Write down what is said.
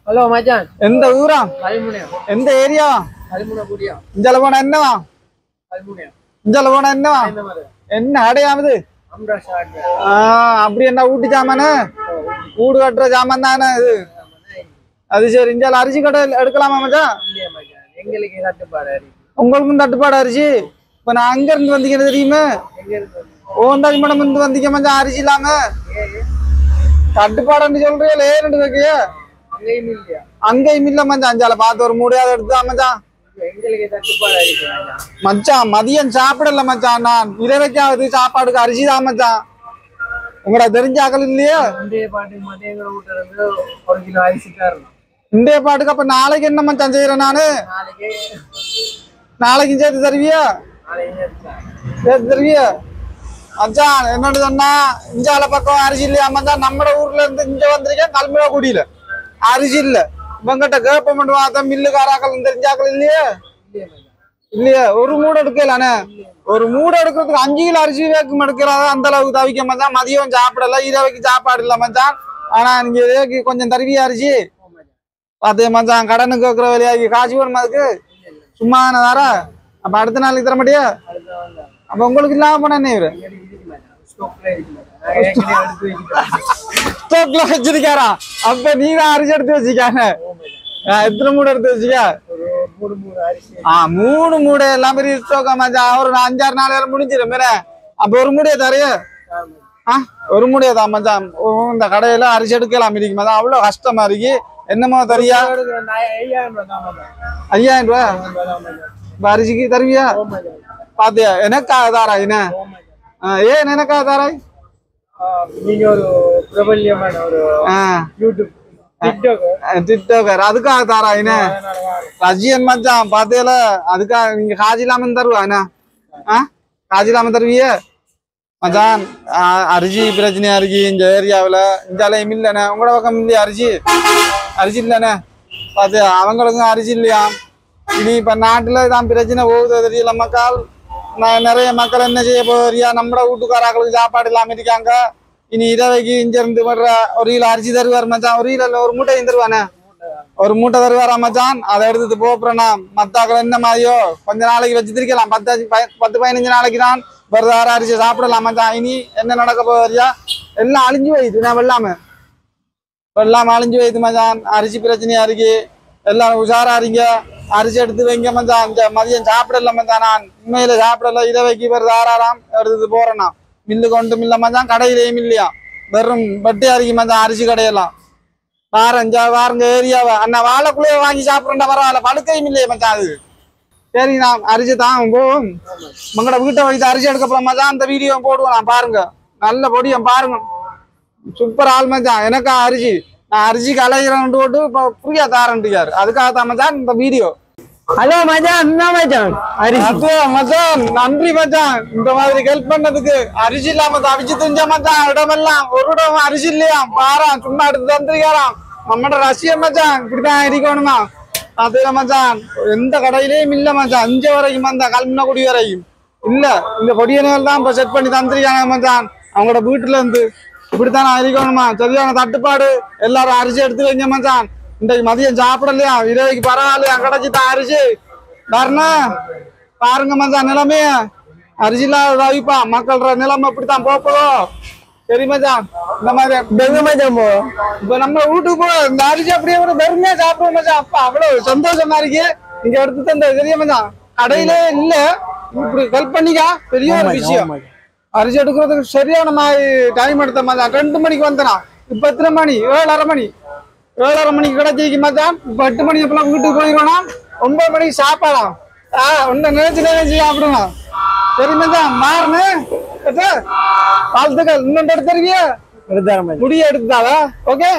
Hello மச்சான். எந்த ஊரா? கல்முனை. எந்த ஏரியா? கல்முனை கூடியா. இஞ்சல போனா என்னவா? கல்முனை. இஞ்சல போனா என்னவா? என்ன அடையாமது? அப்படி என்ன ஊட்டி ஜாமானு? வீடு கட்டுற ஜாமான் தானே இது? அது சரி. இஞ்சால அரிசி கடை எடுக்கலாமா மச்சான்? எங்களுக்கு தட்டுப்பாடு. உங்களுக்கும் தட்டுப்பாடு அரிசி? இப்ப நான் அங்க இருந்து வந்தீங்க தெரியுமா? ஓந்தாதி மடம் இருந்து வந்தீங்க மச்சான் அரிசி இல்லாம. தட்டுப்பாடுன்னு சொல்றீங்க ஏன்னு வைக்கிய? அங்கேயும் இல்ல மச்சான். அஞ்சால பார்த்து ஒரு மூடையாவது எடுத்தா மச்சான். மச்சான் மதியம் சாப்பிடல மச்சான். நான் இரவைக்காவது சாப்பாடுக்கு அரிசி தான் மச்சான். உங்களோட தெரிஞ்ச அகல் இல்லையா? இன்றைய பாட்டுக்கு அப்ப நாளைக்கு என்ன மச்சான் செய்யறேன் நானு? நாளைக்கும் சேர்த்து தருவியா? சேர்த்து தருவியா மச்சான்? என்னன்னு சொன்னா இஞ்சால பக்கம் அரிசி இல்லையா மச்சான்? நம்ம ஊர்ல இருந்து இங்க வந்திருக்கேன் கல்முனை குடியில அரிசி இல்ல. இவங்கிட்ட கேப்ப மட்டும் மில்லுக்காராக்கள் தெரிஞ்சாக்கள் இல்லையே இல்லையா? ஒரு மூடை எடுக்கலானே. ஒரு மூடை எடுக்கிறதுக்கு 5 கிலோ அரிசி வேக்கும் எடுக்கிறாத அந்த அளவுக்கு தவிக்க மச்சான். மதியம் சாப்பிடல இரவைக்கு சாப்பாடு இல்ல மச்சான். ஆனா நீங்க இதற்கு கொஞ்சம் தருவியா அரிசி? பாத்தே மச்சான் கடனுக்கு கேட்கிற வேலையாகி காசு வேணுமா அதுக்கு? சும்மா தார. அப்ப அடுத்த நாளைக்கு தர மாட்டியா? அப்ப உங்களுக்கு இல்லாம போன என்ன இவரு ஸ்டோக்ல வச்சிருக்காரா? அப்ப நீதான் அரிசி எடுத்து வச்சுக்காங்க. எத்தனை மூடை எடுத்து வச்சுக்க? 3 மூடை எல்லாம் பெரிய ஸ்டோக்கா மச்சான். ஒரு 5-6 நாள் முடிஞ்சிடும். அப்ப ஒரு மூடைய தரைய ஒரு மூடைய தான் மச்சான். இந்த கடையில அரிசி எடுக்கலாம் இருக்கு மச்சான். அவ்வளவு கஷ்டமா இருக்கு. என்னமோ தரியா? 5000 ரூபா அரிசிக்கு தருவியா? பாத்தியா எனக்காக தாரா? என்ன ஏன் எனக்காக தாராய்? நீங்க ஒரு பிரபல்யமான ஒரு யூடியூப் டிக்டாக்கர் அதுக்காக தாரா? என்ன ரஜியன் மச்சான் பாத்தியல அதுக்காக நீங்க காஜி இல்லாம தருவா? என்ன காஜி இல்லாம தருவிய மச்சான்? அரிசி பிரச்சனையா இருக்கு இந்த ஏரியாவில. இந்தாலையும் இல்லண்ணே. உங்களோட பக்கம் இல்லையா அரிசி? அரிசி இல்லண்ணே. பாத்தியா அவங்களுக்கும் அரிசி இல்லையா? இனி இப்ப நாட்டுல தான் பிரச்சனை போகுது தெரியல மக்கள். நிறைய மக்கள் என்ன செய்ய போறியா? நம்மட வீட்டுக்காராக்களுக்கு சாப்பாடு இல்லாம இருக்காங்க. இனி இரவைக்கு இங்க இருந்து வர்ற 1 கிலோ அரிசி தருவார் மச்சான். 1 கிலோ ஒரு மூட்டையும் தருவானே. ஒரு மூட்டை தருவாரா மச்சான்? அதை எடுத்துட்டு போறேன்னா மத்தாக்கள் என்ன மாதிரியோ கொஞ்ச நாளைக்கு வச்சுருக்கலாம். 10-15 நாளைக்கு தான் வருது அரிசி சாப்பிடலாம் மச்சான். இனி என்ன நடக்க போறியா? எல்லாம் அழிஞ்சு போயிடுது. நான் வெள்ளாம அழிஞ்சு போயிடுது மச்சான். அரிசி பிரச்சனையா இருக்கு. எல்லாரும் உஷாரா இருங்க. அரிசி எடுத்து வைங்க மச்சான். இந்த மதியம் சாப்பிடல மச்சான். நான் உண்மையில சாப்பிடல. இரவைக்கு வருது ஆறாராம் எடுத்துட்டு போறேன்னா மில்லு கொண்டும் இல்ல மச்சான். கடையிலேயும் இல்லையா? வெறும் பட்டியா இருக்கு மச்சான் அரிசி கடையெல்லாம். வாருங்க ஏரியாவை அண்ணா வாழைக்குள்ளேயே வாங்கி சாப்பிட்றா பரவாயில்ல. படுக்கையும் இல்லையே மச்சான் அது. சரி நான் அரிசி தான் போவோம். உங்களோட வீட்டை வைத்து அரிசி எடுக்கப்போம் மச்சான். அந்த வீடியோ போடுவோம். நான் பாருங்க நல்ல பொடியும் பாருங்க. சூப்பர் ஆள் மச்சான். எனக்கா அரிசி நான் அரிசிக்கு அலைகிறேன் போட்டு இப்போ புரியா தாரண்டியாரு. அதுக்காக தான் மச்சான் இந்த வீடியோ. ஹலோ மச்சான். என்ன மச்சான் மச்சான் நன்றி மச்சான் இந்த மாதிரி ஹெல்ப் பண்ணதுக்கு. அரிசி இல்லாம தவிச்சு தெரிஞ்ச மச்சான். இடமெல்லாம் ஒரு இடம் அரிசி இல்லையா பாரா சும்மா எடுத்து தந்துருக்காராம். நம்மட ரஷ்யம் மச்சான் இப்படிதான் இருக்கணுமா? அதுல மச்சான் எந்த கடையிலேயும் இல்ல மச்சான். 5 வரைக்கும் வந்தா கல்முனை குடி வரைக்கும் இல்ல. இந்த கொடியர்கள் தான் இப்ப செட் பண்ணி தந்துருக்காங்க மச்சான். அவங்களோட வீட்டுல இருந்து இப்படித்தான் இருக்கணுமா? சரியான தட்டுப்பாடு. எல்லாரும் அரிசி எடுத்து வைங்க மச்சான். இன்றைக்கு மதியம் சாப்பிடலையா? இரவைக்கு பரவாயில்லையா? கிடைச்சிட்டான் அரிசி வரனா பாருங்க மச்சான். நிலைமைய அரிசி இல்லாத தவிப்பா மக்களோட நிலைமை இப்படித்தான் போப்போம். சரி மச்சான் இந்த மாதிரி மச்சான் போ. இப்ப நம்ம வீட்டுக்கு போ. இந்த அரிசி அப்படியே ஒரு பெருமையா சாப்பிடுவோம் மச்சான். அப்பா அவ்வளவு சந்தோஷமா இருக்கு. நீங்க எடுத்து தந்த பெரிய மச்சான் கடையிலே இல்ல. இப்படி ஹெல்ப் பண்ணிக்கா பெரிய ஒரு விஷயம். அரிசி எடுக்கிறதுக்கு சரியான மாதிரி டைம் எடுத்த மச்சான். 2 மணிக்கு வந்தனா இப்ப எத்தனை மணி? 7:30 மணி. 7:30 மணிக்கு கிடைச்சிக்கு மச்சான். இப்ப 8 மணி எப்பெல்லாம் வீட்டுக்கு போயிடுவோம். 9 மணிக்கு சாப்பிடலாம். ஒன்ன நினைச்சு சாப்பிடுவோம். சரி மச்சான் மாறுனு வாழ்த்துக்கள். இன்னொன்று எடுத்துருவியா? முடிய எடுத்துட்டாவா? ஓகே